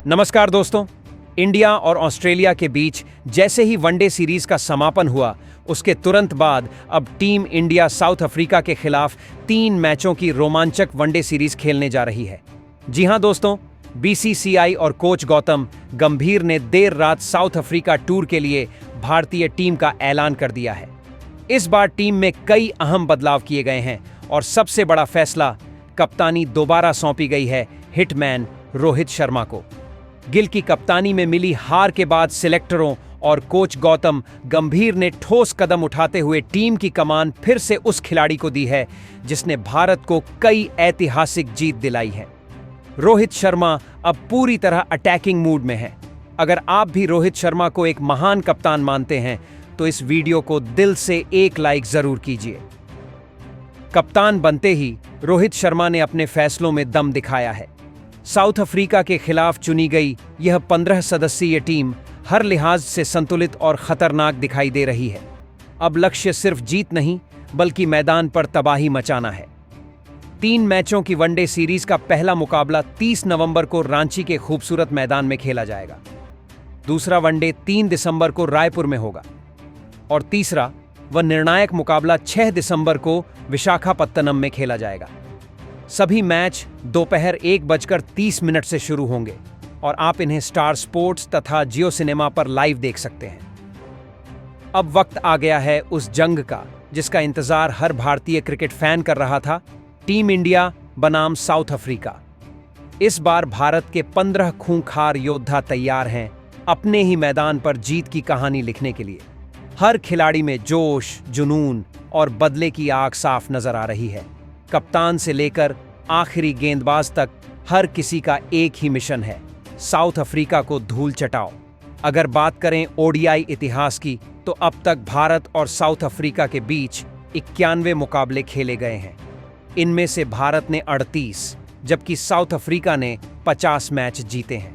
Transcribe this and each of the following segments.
नमस्कार दोस्तों। इंडिया और ऑस्ट्रेलिया के बीच जैसे ही वनडे सीरीज का समापन हुआ, उसके तुरंत बाद अब टीम इंडिया साउथ अफ्रीका के खिलाफ 3 मैचों की रोमांचक वनडे सीरीज खेलने जा रही है। जी हां दोस्तों, बीसीसीआई और कोच गौतम गंभीर ने देर रात साउथ अफ्रीका टूर के लिए भारतीय टीम का ऐलान कर दिया है। इस बार टीम में कई अहम बदलाव किए गए हैं और सबसे बड़ा फैसला, कप्तानी दोबारा सौंपी गई है हिटमैन रोहित शर्मा को। गिल की कप्तानी में मिली हार के बाद सिलेक्टरों और कोच गौतम गंभीर ने ठोस कदम उठाते हुए टीम की कमान फिर से उस खिलाड़ी को दी है जिसने भारत को कई ऐतिहासिक जीत दिलाई है। रोहित शर्मा अब पूरी तरह अटैकिंग मूड में है। अगर आप भी रोहित शर्मा को एक महान कप्तान मानते हैं तो इस वीडियो को दिल से एक लाइक जरूर कीजिए। कप्तान बनते ही रोहित शर्मा ने अपने फैसलों में दम दिखाया है। साउथ अफ्रीका के खिलाफ चुनी गई यह 15 सदस्यीय टीम हर लिहाज से संतुलित और खतरनाक दिखाई दे रही है। अब लक्ष्य सिर्फ जीत नहीं बल्कि मैदान पर तबाही मचाना है। 3 मैचों की वनडे सीरीज का पहला मुकाबला 30 नवंबर को रांची के खूबसूरत मैदान में खेला जाएगा। दूसरा वनडे 3 दिसंबर को रायपुर में होगा और तीसरा व निर्णायक मुकाबला 6 दिसंबर को विशाखापत्तनम में खेला जाएगा। सभी मैच दोपहर 1:30 से शुरू होंगे और आप इन्हें स्टार स्पोर्ट्स तथा जियो सिनेमा पर लाइव देख सकते हैं। अब वक्त आ गया है उस जंग का जिसका इंतजार हर भारतीय क्रिकेट फैन कर रहा था। टीम इंडिया बनाम साउथ अफ्रीका। इस बार भारत के 15 खूंखार योद्धा तैयार हैं अपने ही मैदान पर जीत की कहानी लिखने के लिए। हर खिलाड़ी में जोश, जुनून और बदले की आग साफ नजर आ रही है। कप्तान से लेकर आखिरी गेंदबाज तक हर किसी का एक ही मिशन है, साउथ अफ्रीका को धूल चटाओ। अगर बात करें ओडीआई इतिहास की तो अब तक भारत और साउथ अफ्रीका के बीच 91 मुकाबले खेले गए हैं। इनमें से भारत ने 38 जबकि साउथ अफ्रीका ने 50 मैच जीते हैं।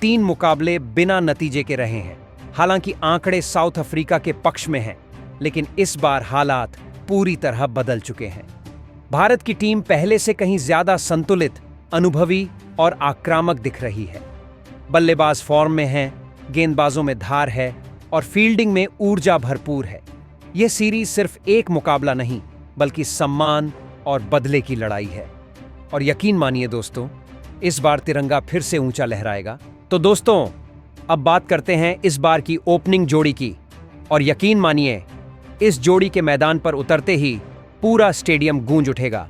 3 मुकाबले बिना नतीजे के रहे हैं। हालांकि आंकड़े साउथ अफ्रीका के पक्ष में हैं, लेकिन इस बार हालात पूरी तरह बदल चुके हैं। भारत की टीम पहले से कहीं ज्यादा संतुलित, अनुभवी और आक्रामक दिख रही है। बल्लेबाज फॉर्म में हैं, गेंदबाजों में धार है और फील्डिंग में ऊर्जा भरपूर है। यह सीरीज सिर्फ एक मुकाबला नहीं बल्कि सम्मान और बदले की लड़ाई है। और यकीन मानिए दोस्तों, इस बार तिरंगा फिर से ऊंचा लहराएगा। तो दोस्तों, अब बात करते हैं इस बार की ओपनिंग जोड़ी की। और यकीन मानिए, इस जोड़ी के मैदान पर उतरते ही पूरा स्टेडियम गूंज उठेगा।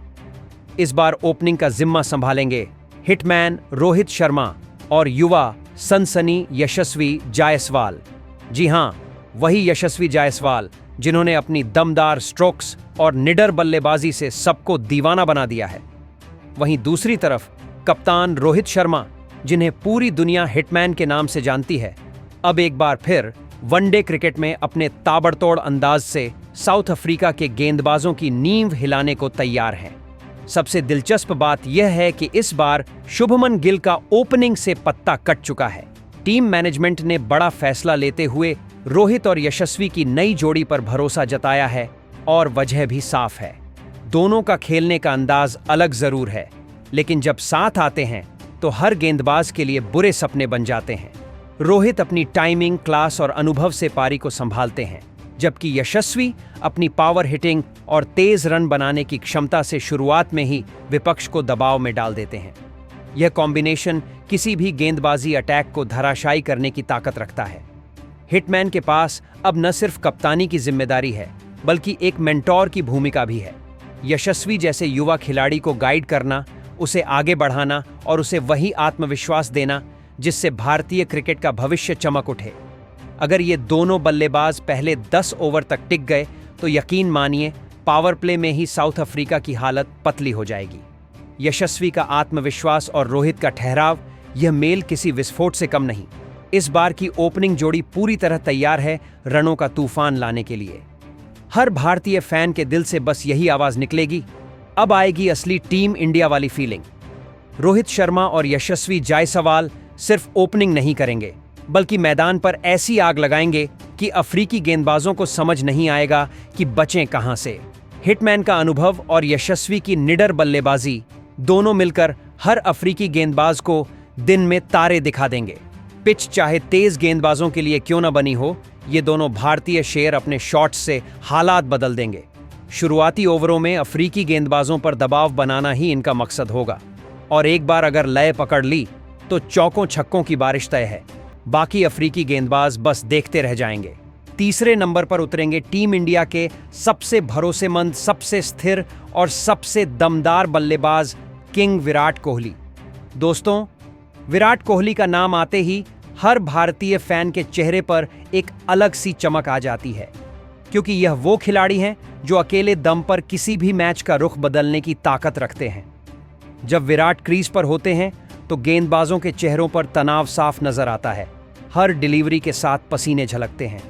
इस बार ओपनिंग का जिम्मा संभालेंगे हिटमैन रोहित शर्मा और युवा सनसनी यशस्वी जायसवाल। जी हां, वही यशस्वी जायसवाल जिन्होंने अपनी दमदार स्ट्रोक्स और निडर बल्लेबाजी से सबको दीवाना बना दिया है। वहीं दूसरी तरफ कप्तान रोहित शर्मा, जिन्हें पूरी दुनिया हिटमैन के नाम से जानती है, अब एक बार फिर वनडे क्रिकेट में अपने ताबड़तोड़ अंदाज से साउथ अफ्रीका के गेंदबाजों की नींव हिलाने को तैयार हैं। सबसे दिलचस्प बात यह है कि इस बार शुभमन गिल का ओपनिंग से पत्ता कट चुका है। टीम मैनेजमेंट ने बड़ा फैसला लेते हुए रोहित और यशस्वी की नई जोड़ी पर भरोसा जताया है और वजह भी साफ है। दोनों का खेलने का अंदाज अलग जरूर है, लेकिन जब साथ आते हैं तो हर गेंदबाज के लिए बुरे सपने बन जाते हैं। रोहित अपनी टाइमिंग, क्लास और अनुभव से पारी को संभालते हैं, जबकि यशस्वी अपनी पावर हिटिंग और तेज रन बनाने की क्षमता से शुरुआत में ही विपक्ष को दबाव में डाल देते हैं। यह कॉम्बिनेशन किसी भी गेंदबाजी अटैक को धराशायी करने की ताकत रखता है। हिटमैन के पास अब न सिर्फ कप्तानी की जिम्मेदारी है बल्कि एक मेंटोर की भूमिका भी है। यशस्वी जैसे युवा खिलाड़ी को गाइड करना, उसे आगे बढ़ाना और उसे वही आत्मविश्वास देना जिससे भारतीय क्रिकेट का भविष्य चमक उठे। अगर ये दोनों बल्लेबाज पहले 10 ओवर तक टिक गए तो यकीन मानिए पावर प्ले में ही साउथ अफ्रीका की हालत पतली हो जाएगी। यशस्वी का आत्मविश्वास और रोहित का ठहराव, यह मेल किसी विस्फोट से कम नहीं। इस बार की ओपनिंग जोड़ी पूरी तरह तैयार है रनों का तूफान लाने के लिए। हर भारतीय फैन के दिल से बस यही आवाज निकलेगी, अब आएगी असली टीम इंडिया वाली फीलिंग। रोहित शर्मा और यशस्वी जायसवाल सिर्फ ओपनिंग नहीं करेंगे बल्कि मैदान पर ऐसी आग लगाएंगे कि अफ्रीकी गेंदबाजों को समझ नहीं आएगा कि बचें कहां से। हिटमैन का अनुभव और यशस्वी की निडर बल्लेबाजी दोनों मिलकर हर अफ्रीकी गेंदबाज को दिन में तारे दिखा देंगे। पिच चाहे तेज गेंदबाजों के लिए क्यों न बनी हो, ये दोनों भारतीय शेर अपने शॉट्स से हालात बदल देंगे। शुरुआती ओवरों में अफ्रीकी गेंदबाजों पर दबाव बनाना ही इनका मकसद होगा और एक बार अगर लय पकड़ ली तो चौकों छक्कों की बारिश तय है। बाकी अफ्रीकी गेंदबाज बस देखते रह जाएंगे। तीसरे नंबर पर उतरेंगे टीम इंडिया के सबसे भरोसेमंद, सबसे स्थिर और सबसे दमदार बल्लेबाज किंग विराट कोहली। दोस्तों, विराट कोहली का नाम आते ही हर भारतीय फैन के चेहरे पर एक अलग सी चमक आ जाती है, क्योंकि यह वो खिलाड़ी हैं जो अकेले दम पर किसी भी मैच का रुख बदलने की ताकत रखते हैं। जब विराट क्रीज पर होते हैं तो गेंदबाजों के चेहरों पर तनाव साफ नजर आता है। हर डिलीवरी के साथ पसीने झलकते हैं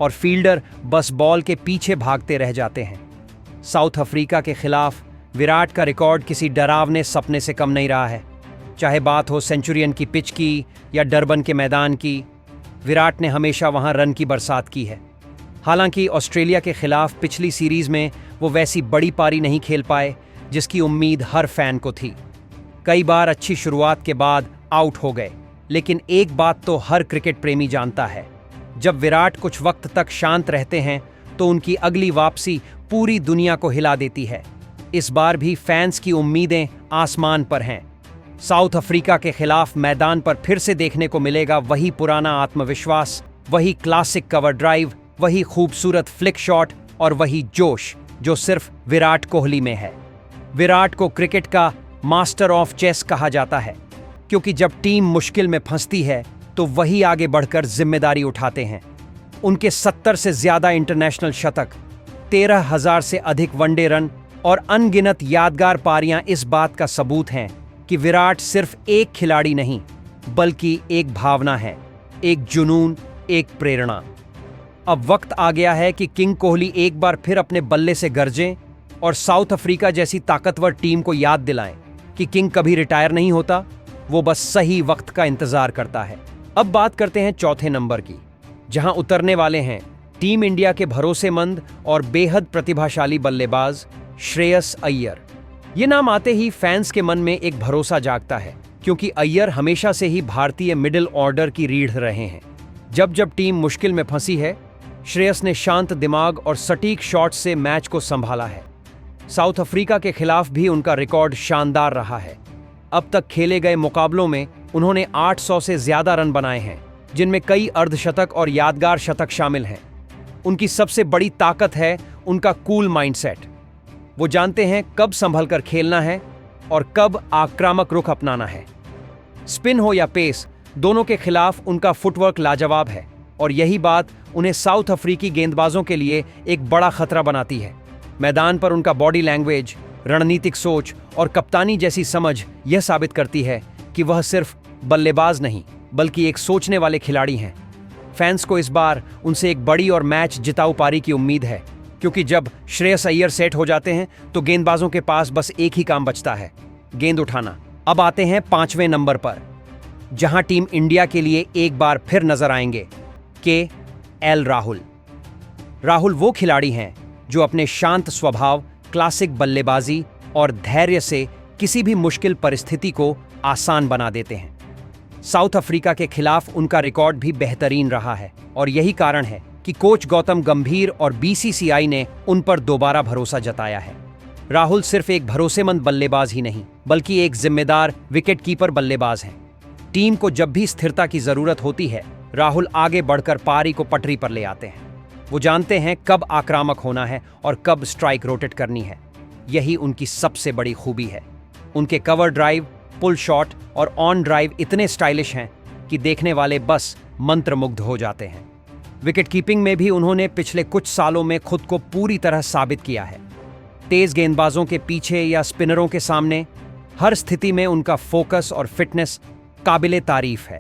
और फील्डर बस बॉल के पीछे भागते रह जाते हैं। साउथ अफ्रीका के खिलाफ विराट का रिकॉर्ड किसी डरावने सपने से कम नहीं रहा है। चाहे बात हो सेंचुरियन की पिच की या डरबन के मैदान की, विराट ने हमेशा वहां रन की बरसात की है। हालांकि ऑस्ट्रेलिया के खिलाफ पिछली सीरीज में वो वैसी बड़ी पारी नहीं खेल पाए जिसकी उम्मीद हर फैन को थी। कई बार अच्छी शुरुआत के बाद आउट हो गए, लेकिन एक बात तो हर क्रिकेट प्रेमी जानता है, जब विराट कुछ वक्त तक शांत रहते हैं तो उनकी अगली वापसी पूरी दुनिया को हिला देती है। इस बार भी फैंस की उम्मीदें आसमान पर हैं। साउथ अफ्रीका के खिलाफ मैदान पर फिर से देखने को मिलेगा वही पुराना आत्मविश्वास, वही क्लासिक कवर ड्राइव, वही खूबसूरत फ्लिक शॉट और वही जोश जो सिर्फ विराट कोहली में है। विराट को क्रिकेट का मास्टर ऑफ चेस कहा जाता है, क्योंकि जब टीम मुश्किल में फंसती है तो वही आगे बढ़कर जिम्मेदारी उठाते हैं। उनके 70 से ज्यादा इंटरनेशनल शतक, 13,000 से अधिक वनडे रन और अनगिनत यादगार पारियां इस बात का सबूत हैं कि विराट सिर्फ एक खिलाड़ी नहीं, बल्कि एक भावना है, एक जुनून, एक प्रेरणा। अब वक्त आ गया है कि किंग कोहली एक बार फिर अपने बल्ले से गरजें और साउथ अफ्रीका जैसी ताकतवर टीम को याद दिलाएं कि किंग कभी रिटायर नहीं होता, वो बस सही वक्त का इंतजार करता है। अब बात करते हैं चौथे नंबर की, जहां उतरने वाले हैं टीम इंडिया के भरोसेमंद और बेहद प्रतिभाशाली बल्लेबाज श्रेयस अय्यर। ये नाम आते ही फैंस के मन में एक भरोसा जागता है, क्योंकि अय्यर हमेशा से ही भारतीय मिडिल ऑर्डर की रीढ़ रहे हैं। जब जब टीम मुश्किल में फंसी है, श्रेयस ने शांत दिमाग और सटीक शॉट से मैच को संभाला है। साउथ अफ्रीका के खिलाफ भी उनका रिकॉर्ड शानदार रहा है। अब तक खेले गए मुकाबलों में उन्होंने 800 से ज्यादा रन बनाए हैं, जिनमें कई अर्धशतक और यादगार शतक शामिल हैं। उनकी सबसे बड़ी ताकत है उनका कूल माइंडसेट। वो जानते हैं कब संभलकर खेलना है और कब आक्रामक रुख अपनाना है। स्पिन हो या पेस, दोनों के खिलाफ उनका फुटवर्क लाजवाब है और यही बात उन्हें साउथ अफ्रीकी गेंदबाजों के लिए एक बड़ा खतरा बनाती है। मैदान पर उनका बॉडी लैंग्वेज, रणनीतिक सोच और कप्तानी जैसी समझ यह साबित करती है कि वह सिर्फ बल्लेबाज नहीं, बल्कि एक सोचने वाले खिलाड़ी हैं। फैंस को इस बार उनसे एक बड़ी और मैच जिताऊ पारी की उम्मीद है, क्योंकि जब श्रेयस अय्यर सेट हो जाते हैं तो गेंदबाजों के पास बस एक ही काम बचता है, गेंद उठाना। अब आते हैं 5वें नंबर पर, जहां टीम इंडिया के लिए एक बार फिर नजर आएंगे KL राहुल। राहुल वो खिलाड़ी हैं जो अपने शांत स्वभाव, क्लासिक बल्लेबाजी और धैर्य से किसी भी मुश्किल परिस्थिति को आसान बना देते हैं। साउथ अफ्रीका के खिलाफ उनका रिकॉर्ड भी बेहतरीन रहा है और यही कारण है कि कोच गौतम गंभीर और BCCI ने उन पर दोबारा भरोसा जताया है। राहुल सिर्फ एक भरोसेमंद बल्लेबाज ही नहीं, बल्कि एक जिम्मेदार विकेटकीपर बल्लेबाज हैं। टीम को जब भी स्थिरता की जरूरत होती है, राहुल आगे बढ़कर पारी को पटरी पर ले आते हैं। वो जानते हैं कब आक्रामक होना है और कब स्ट्राइक रोटेट करनी है। यही उनकी सबसे बड़ी खूबी है। उनके कवर ड्राइव, पुल शॉट और ऑन ड्राइव इतने स्टाइलिश हैं कि देखने वाले बस मंत्रमुग्ध हो जाते हैं। विकेट कीपिंग में भी उन्होंने पिछले कुछ सालों में खुद को पूरी तरह साबित किया है। तेज गेंदबाजों के पीछे या स्पिनरों के सामने हर स्थिति में उनका फोकस और फिटनेस काबिले तारीफ है।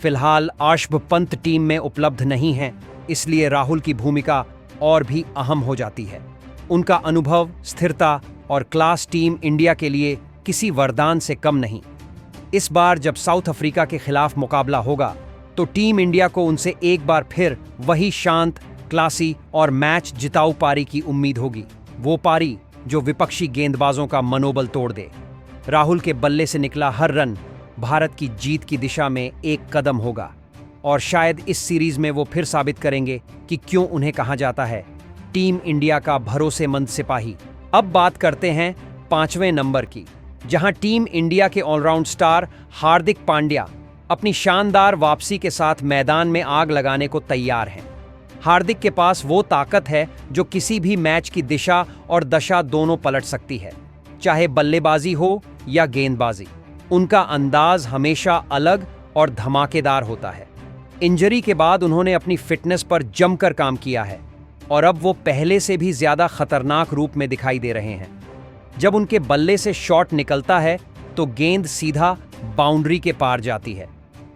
फिलहाल आर्शभ पंत टीम में उपलब्ध नहीं है, इसलिए राहुल की भूमिका और भी अहम हो जाती है। उनका अनुभव, स्थिरता और क्लास टीम इंडिया के लिए किसी वरदान से कम नहीं। इस बार जब साउथ अफ्रीका के खिलाफ मुकाबला होगा तो टीम इंडिया को उनसे एक बार फिर वही शांत, क्लासी और मैच जिताऊ पारी की उम्मीद होगी। वो पारी जो विपक्षी गेंदबाजों का मनोबल तोड़ दे। राहुल के बल्ले से निकला हर रन भारत की जीत की दिशा में एक कदम होगा और शायद इस सीरीज में वो फिर साबित करेंगे कि क्यों उन्हें कहा जाता है टीम इंडिया का भरोसेमंद सिपाही। अब बात करते हैं 5वें नंबर की, जहां टीम इंडिया के ऑलराउंड स्टार हार्दिक पांड्या अपनी शानदार वापसी के साथ मैदान में आग लगाने को तैयार हैं। हार्दिक के पास वो ताकत है जो किसी भी मैच की दिशा और दशा दोनों पलट सकती है, चाहे बल्लेबाजी हो या गेंदबाजी। उनका अंदाज हमेशा अलग और धमाकेदार होता है। इंजरी के बाद उन्होंने अपनी फिटनेस पर जमकर काम किया है और अब वो पहले से भी ज्यादा खतरनाक रूप में दिखाई दे रहे हैं। जब उनके बल्ले से शॉट निकलता है तो गेंद सीधा बाउंड्री के पार जाती है।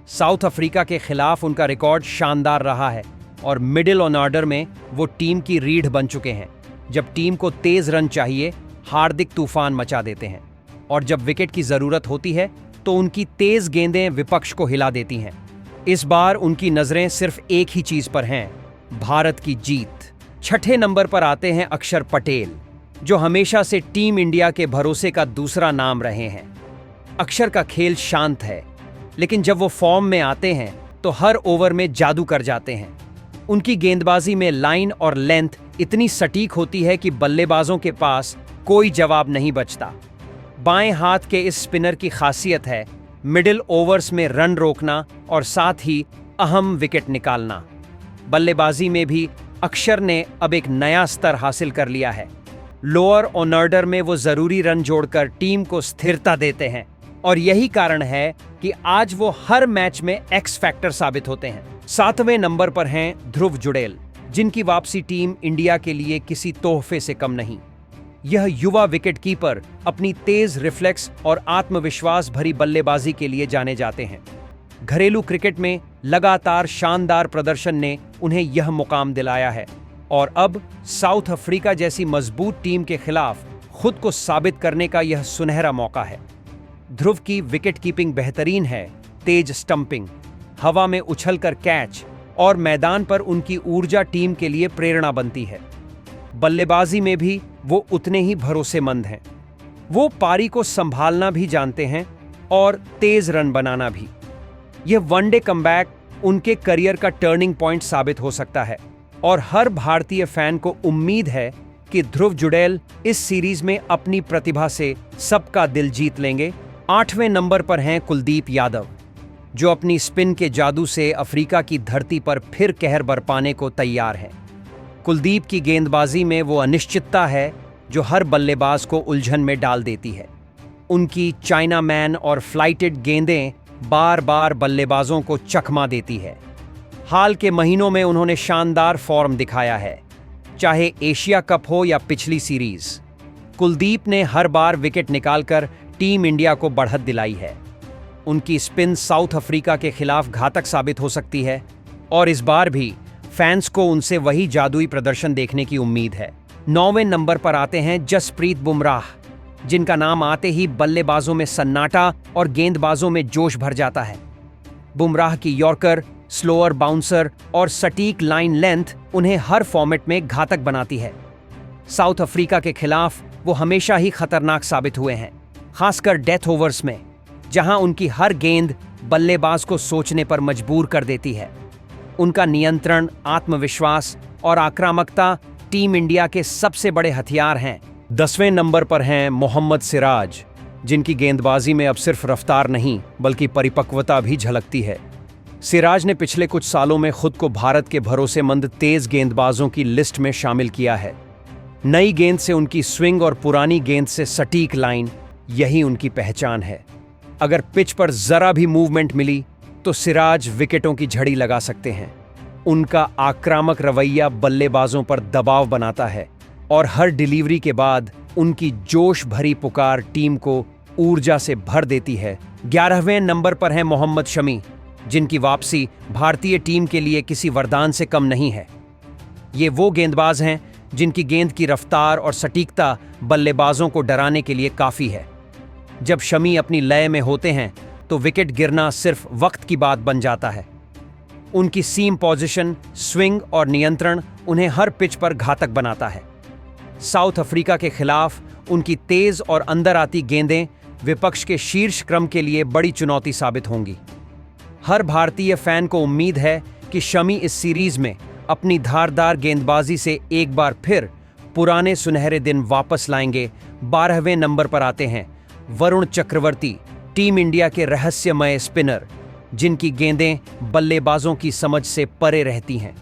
साउथ अफ्रीका के खिलाफ उनका रिकॉर्ड शानदार रहा है और मिडिल ऑर्डर में वो टीम की रीढ़ बन चुके हैं। जब टीम को तेज रन चाहिए, हार्दिक तूफान मचा देते हैं और जब विकेट की जरूरत होती है तो उनकी तेज गेंदें विपक्ष को हिला देती हैं। इस बार उनकी नजरें सिर्फ एक ही चीज पर हैं, भारत की जीत। 6ठे नंबर पर आते हैं अक्षर पटेल, जो हमेशा से टीम इंडिया के भरोसे का दूसरा नाम रहे हैं। अक्षर का खेल शांत है, लेकिन जब वो फॉर्म में आते हैं तो हर ओवर में जादू कर जाते हैं। उनकी गेंदबाजी में लाइन और लेंथ इतनी सटीक होती है कि बल्लेबाजों के पास कोई जवाब नहीं बचता। बाएं हाथ के इस स्पिनर की खासियत है मिडिल ओवर्स में रन रोकना और साथ ही अहम विकेट निकालना। बल्लेबाजी में भी अक्षर ने अब एक नया स्तर हासिल कर लिया है। लोअर ऑर्डर में वो जरूरी रन जोड़कर टीम को स्थिरता देते हैं और यही कारण है कि आज वो हर मैच में एक्स फैक्टर साबित होते हैं। 7वें नंबर पर हैं ध्रुव जुड़ेल, जिनकी वापसी टीम इंडिया के लिए किसी तोहफे से कम नहीं। यह युवा विकेटकीपर अपनी तेज रिफ्लेक्स और आत्मविश्वास भरी बल्लेबाजी के लिए जाने जाते हैं। घरेलू क्रिकेट में लगातार शानदार प्रदर्शन ने उन्हें यह मुकाम दिलाया है और अब साउथ अफ्रीका जैसी मजबूत टीम के खिलाफ खुद को साबित करने का यह सुनहरा मौका है। ध्रुव की विकेटकीपिंग बेहतरीन है, तेज स्टंपिंग, हवा में उछलकर कैच और मैदान पर उनकी ऊर्जा टीम के लिए प्रेरणा बनती है। बल्लेबाजी में भी वो उतने ही भरोसेमंद हैं। वो पारी को संभालना भी जानते हैं और तेज रन बनाना भी। यह वनडे कमबैक उनके करियर का टर्निंग पॉइंट साबित हो सकता है और हर भारतीय फैन को उम्मीद है कि ध्रुव जुड़ेल इस सीरीज में अपनी प्रतिभा से सबका दिल जीत लेंगे। 8वें नंबर पर हैं कुलदीप यादव, जो अपनी स्पिन के जादू से अफ्रीका की धरती पर फिर कहर बरपाने को तैयार हैं। कुलदीप की गेंदबाजी में वो अनिश्चितता है जो हर बल्लेबाज को उलझन में डाल देती है। उनकी चाइना मैन और फ्लाइटेड गेंदें बार बार बल्लेबाजों को चकमा देती है। हाल के महीनों में उन्होंने शानदार फॉर्म दिखाया है, चाहे एशिया कप हो या पिछली सीरीज। कुलदीप ने हर बार विकेट निकालकर टीम इंडिया को बढ़त दिलाई है। उनकी स्पिन साउथ अफ्रीका के खिलाफ घातक साबित हो सकती है और इस बार भी फैंस को उनसे वही जादुई प्रदर्शन देखने की उम्मीद है। 9वें नंबर पर आते हैं जसप्रीत बुमराह, जिनका नाम आते ही बल्लेबाजों में सन्नाटा और गेंदबाजों में जोश भर जाता है। बुमराह की यॉर्कर, स्लोअर बाउंसर और सटीक लाइन लेंथ उन्हें हर फॉर्मेट में घातक बनाती है। साउथ अफ्रीका के खिलाफ वो हमेशा ही खतरनाक साबित हुए हैं, खासकर डेथ ओवर्स में, जहां उनकी हर गेंद बल्लेबाज को सोचने पर मजबूर कर देती है। उनका नियंत्रण, आत्मविश्वास और आक्रामकता टीम इंडिया के सबसे बड़े हथियार हैं। 10वें नंबर पर हैं मोहम्मद सिराज, जिनकी गेंदबाजी में अब सिर्फ रफ्तार नहीं बल्कि परिपक्वता भी झलकती है। सिराज ने पिछले कुछ सालों में खुद को भारत के भरोसेमंद तेज गेंदबाजों की लिस्ट में शामिल किया है। नई गेंद से उनकी स्विंग और पुरानी गेंद से सटीक लाइन, यही उनकी पहचान है। अगर पिच पर जरा भी मूवमेंट मिली तो सिराज विकेटों की झड़ी लगा सकते हैं। उनका आक्रामक रवैया बल्लेबाजों पर दबाव बनाता है और हर डिलीवरी के बाद उनकी जोश भरी पुकार टीम को ऊर्जा से भर देती है। 11वें नंबर पर है मोहम्मद शमी, जिनकी वापसी भारतीय टीम के लिए किसी वरदान से कम नहीं है। ये वो गेंदबाज हैं जिनकी गेंद की रफ्तार और सटीकता बल्लेबाजों को डराने के लिए काफ़ी है। जब शमी अपनी लय में होते हैं तो विकेट गिरना सिर्फ वक्त की बात बन जाता है। उनकी सीम पोजीशन, स्विंग और नियंत्रण उन्हें हर पिच पर घातक बनाता है। साउथ अफ्रीका के खिलाफ उनकी तेज और अंदर आती गेंदें विपक्ष के शीर्ष क्रम के लिए बड़ी चुनौती साबित होंगी। हर भारतीय फैन को उम्मीद है कि शमी इस सीरीज में अपनी धारदार गेंदबाजी से एक बार फिर पुराने सुनहरे दिन वापस लाएंगे। 12वें नंबर पर आते हैं वरुण चक्रवर्ती, टीम इंडिया के रहस्यमय स्पिनर, जिनकी गेंदें बल्लेबाजों की समझ से परे रहती हैं।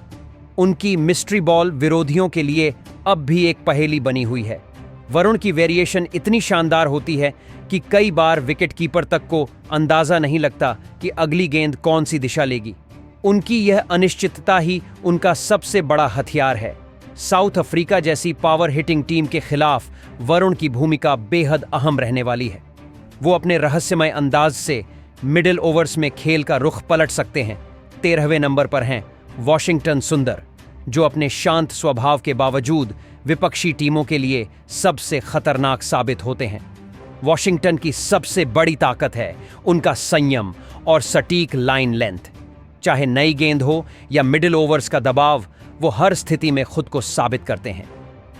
उनकी मिस्ट्री बॉल विरोधियों के लिए अब भी एक पहेली बनी हुई है। वरुण की वेरिएशन इतनी शानदार होती है कि कई बार विकेट कीपर तक को अंदाजा नहीं लगता कि अगली गेंद कौन सी दिशा लेगी। उनकी यह अनिश्चितता ही उनका सबसे बड़ा हथियार है। साउथ अफ्रीका जैसी पावर हिटिंग टीम के खिलाफ वरुण की भूमिका बेहद अहम रहने वाली है। वो अपने रहस्यमय अंदाज से मिडिल ओवर्स में खेल का रुख पलट सकते हैं। 13वें नंबर पर हैं वॉशिंगटन सुंदर, जो अपने शांत स्वभाव के बावजूद विपक्षी टीमों के लिए सबसे खतरनाक साबित होते हैं। वॉशिंगटन की सबसे बड़ी ताकत है उनका संयम और सटीक लाइन लेंथ। चाहे नई गेंद हो या मिडिल ओवर्स का दबाव, वो हर स्थिति में खुद को साबित करते हैं।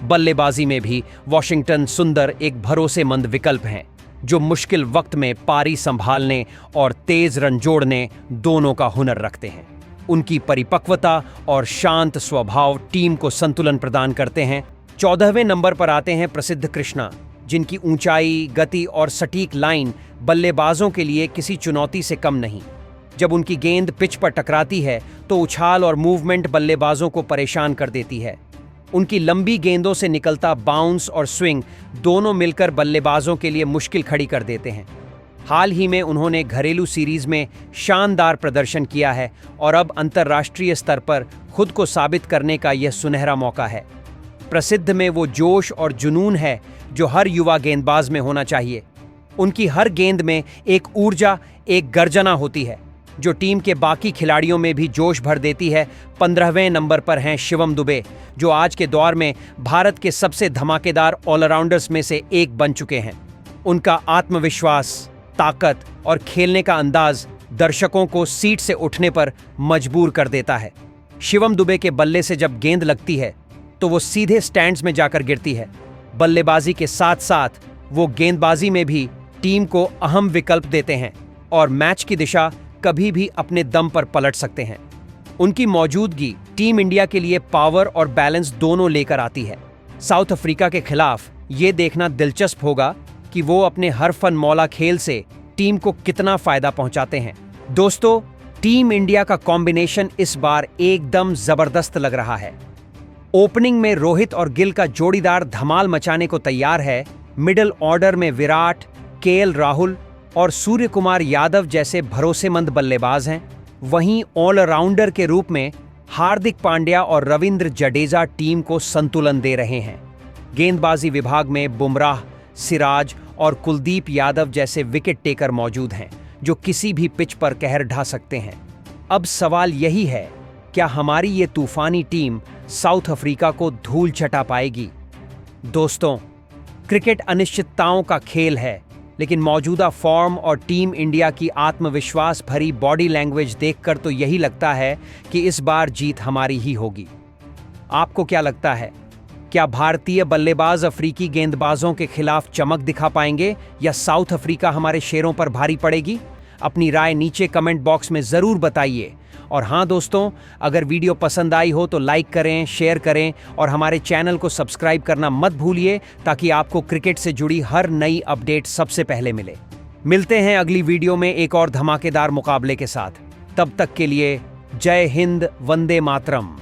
बल्लेबाजी में भी वॉशिंगटन सुंदर एक भरोसेमंद विकल्प हैं, जो मुश्किल वक्त में पारी संभालने और तेज रन जोड़ने दोनों का हुनर रखते हैं। उनकी परिपक्वता और शांत स्वभाव टीम को संतुलन प्रदान करते हैं। 14वें नंबर पर आते हैं प्रसिद्ध कृष्णा, जिनकी ऊंचाई, गति और सटीक लाइन बल्लेबाजों के लिए किसी चुनौती से कम नहीं। जब उनकी गेंद पिच पर टकराती है तो उछाल और मूवमेंट बल्लेबाजों को परेशान कर देती है। उनकी लंबी गेंदों से निकलता बाउंस और स्विंग दोनों मिलकर बल्लेबाजों के लिए मुश्किल खड़ी कर देते हैं। हाल ही में उन्होंने घरेलू सीरीज में शानदार प्रदर्शन किया है और अब अंतर्राष्ट्रीय स्तर पर खुद को साबित करने का यह सुनहरा मौका है। प्रसिद्ध में वो जोश और जुनून है जो हर युवा गेंदबाज में होना चाहिए। उनकी हर गेंद में एक ऊर्जा, एक गर्जना होती है जो टीम के बाकी खिलाड़ियों में भी जोश भर देती है। 15वें नंबर पर हैं शिवम दुबे, जो आज के दौर में भारत के सबसे धमाकेदार ऑलराउंडर्स में से एक बन चुके हैं। उनका आत्मविश्वास, ताकत और खेलने का अंदाज दर्शकों को सीट से उठने पर मजबूर कर देता है। शिवम दुबे के बल्ले से जब गेंद लगती है तो वो सीधे स्टैंड्स में जाकर गिरती है। बल्लेबाजी के साथ साथ वो गेंदबाजी में भी टीम को अहम विकल्प देते हैं और मैच की दिशा कभी भी अपने दम पर पलट सकते हैं। उनकी मौजूदगी टीम इंडिया के लिए पावर और बैलेंस दोनों लेकर आती है। साउथ अफ्रीका के खिलाफ ये देखना दिलचस्प होगा कि वो अपने हर फन मौला खेल से टीम को कितना फायदा पहुंचाते हैं। दोस्तों, टीम इंडिया का कॉम्बिनेशन इस बार एकदम जबरदस्त लग रहा है। ओपनिंग में रोहित और गिल का जोड़ीदार धमाल मचाने को तैयार है। मिडिल ऑर्डर में विराट, केएल राहुल और सूर्य कुमार यादव जैसे भरोसेमंद बल्लेबाज हैं। वहीं ऑलराउंडर के रूप में हार्दिक पांड्या और रविंद्र जडेजा टीम को संतुलन दे रहे हैं। गेंदबाजी विभाग में बुमराह, सिराज और कुलदीप यादव जैसे विकेट टेकर मौजूद हैं, जो किसी भी पिच पर कहर ढा सकते हैं। अब सवाल यही है, क्या हमारी ये तूफानी टीम साउथ अफ्रीका को धूल चटा पाएगी? दोस्तों, क्रिकेट अनिश्चितताओं का खेल है, लेकिन मौजूदा फॉर्म और टीम इंडिया की आत्मविश्वास भरी बॉडी लैंग्वेज देखकर तो यही लगता है कि इस बार जीत हमारी ही होगी। आपको क्या लगता है? क्या भारतीय बल्लेबाज अफ्रीकी गेंदबाजों के खिलाफ चमक दिखा पाएंगे या साउथ अफ्रीका हमारे शेरों पर भारी पड़ेगी? अपनी राय नीचे कमेंट बॉक्स में ज़रूर बताइए। और हाँ दोस्तों, अगर वीडियो पसंद आई हो तो लाइक करें, शेयर करें और हमारे चैनल को सब्सक्राइब करना मत भूलिए, ताकि आपको क्रिकेट से जुड़ी हर नई अपडेट सबसे पहले मिले। मिलते हैं अगली वीडियो में एक और धमाकेदार मुकाबले के साथ। तब तक के लिए जय हिंद, वंदे मातरम।